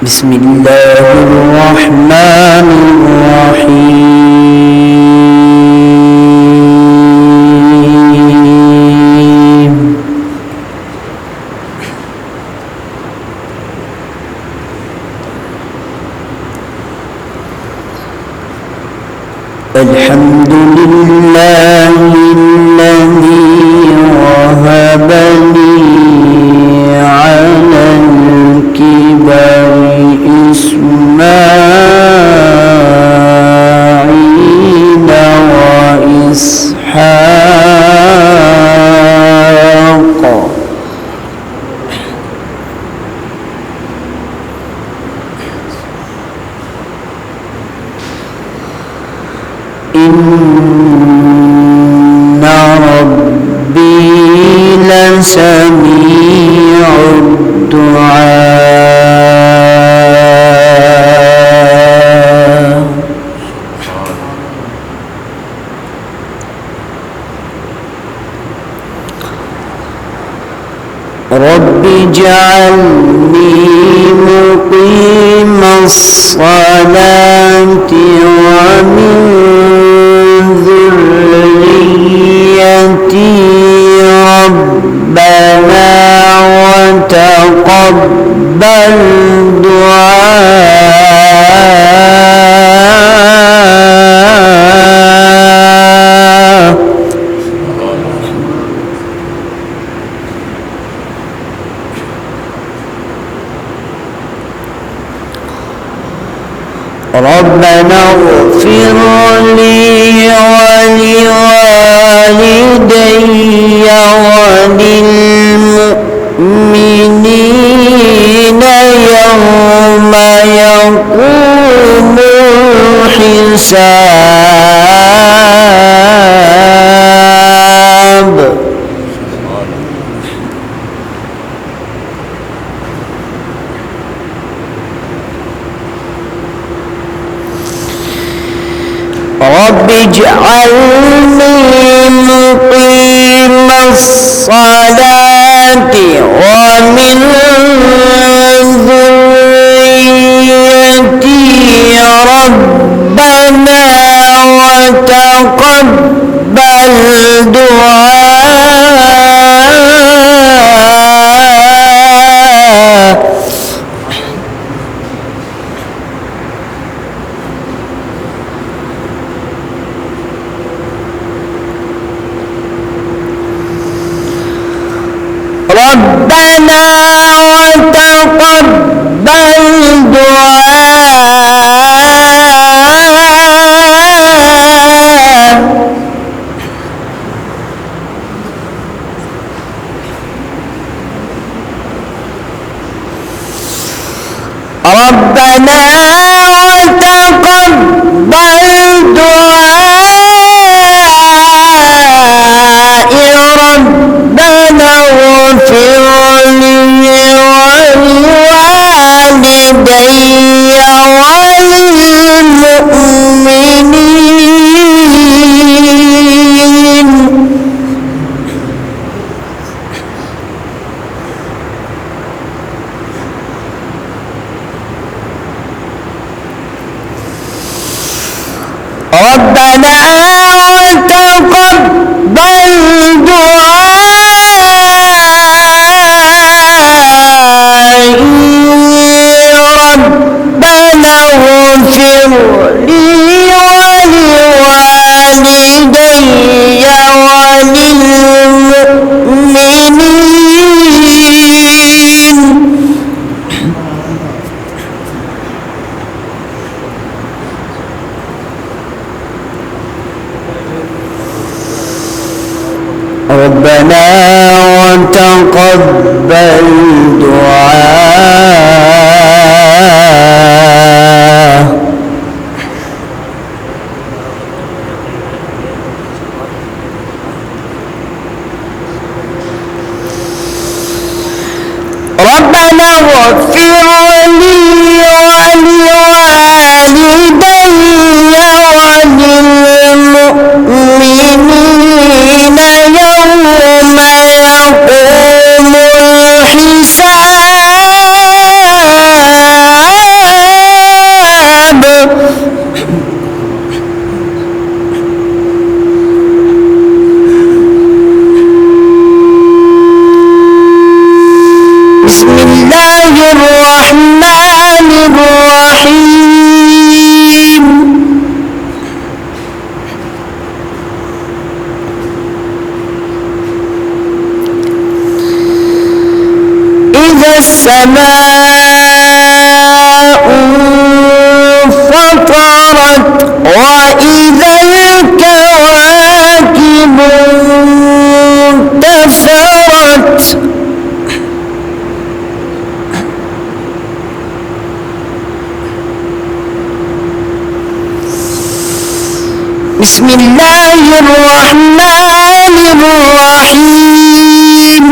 بسم الله الرحمن الرحيم. الحمد لله الذي وهب لي على الكبر إسماعيل وإسحاق إن ربي لسميع الدعاء. رب اجعلني مقيم الصلاة ومن ذريتي ربنا وتقبل دعاء. ربنا اغفر لي ولوالدي وللمؤمنين يوم يقوم الحساب. رب اجعلني مقيم الصلاة ومن ذريتي ربنا وتقبل دعاء. ربنا وتقبل دعاء. ربنا وتقبل دعاء. ربنا اغفر لي ولوالدي وللمؤمنين. ربنا وتقبل دعائي. ربنا اغفر لي ولوالدي وللمؤمنين. ربنا وتقبل دعاء. ربنا اغفر لي ولوالدي وللمؤمنين يوم يقوم الحساب. وإذا الكواكب انتثرت بسم الله الرحمن الرحيم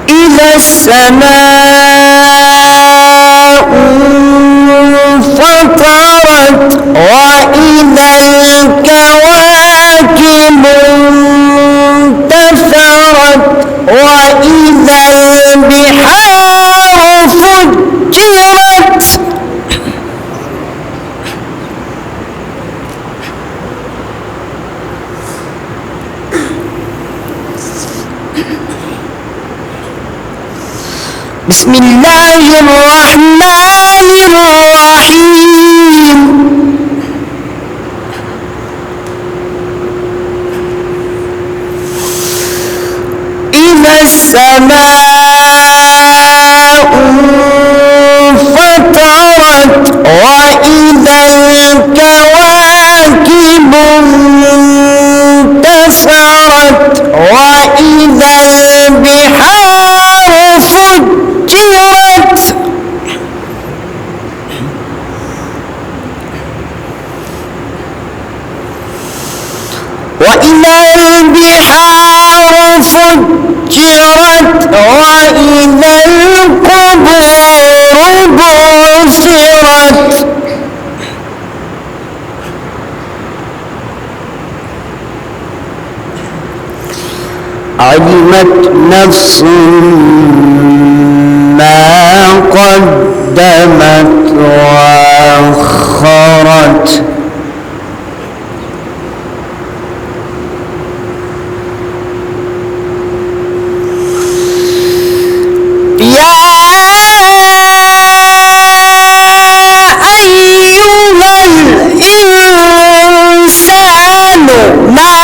إذا السماء انفطرت وإذا الكواكب انتثرت وإذا البحار فجرت بسم الله الرحمن الرحيم إذا السماء انفطرت وإذا الكواكب انتثرت وإذا البحار فجرت وإذا البحار فجرت وإذا القبور بعثرت علمت نفس ما قدمت وأخرت يا أيها الإنسان ما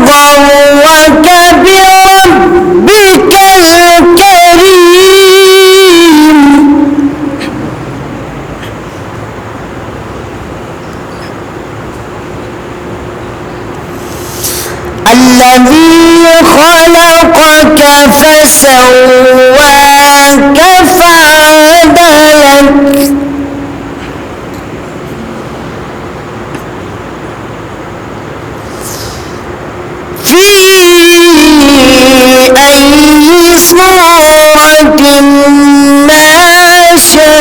غرك بربك الكريم الذي خلقك فسواك فعدلك في أي صورة ما شاء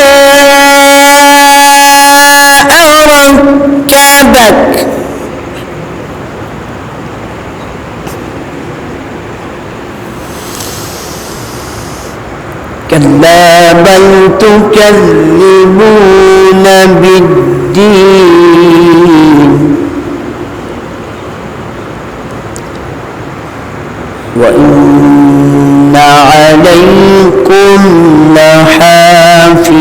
ركبك كلا بل تكذبون بالدين وإن عليكم لحافظين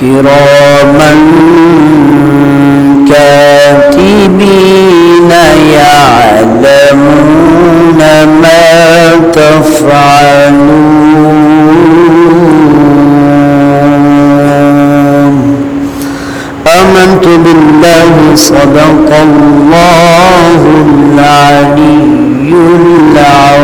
كراما كاتبين يعلمون ما تفعلون آمنت بالله صدق الله العلي العظيم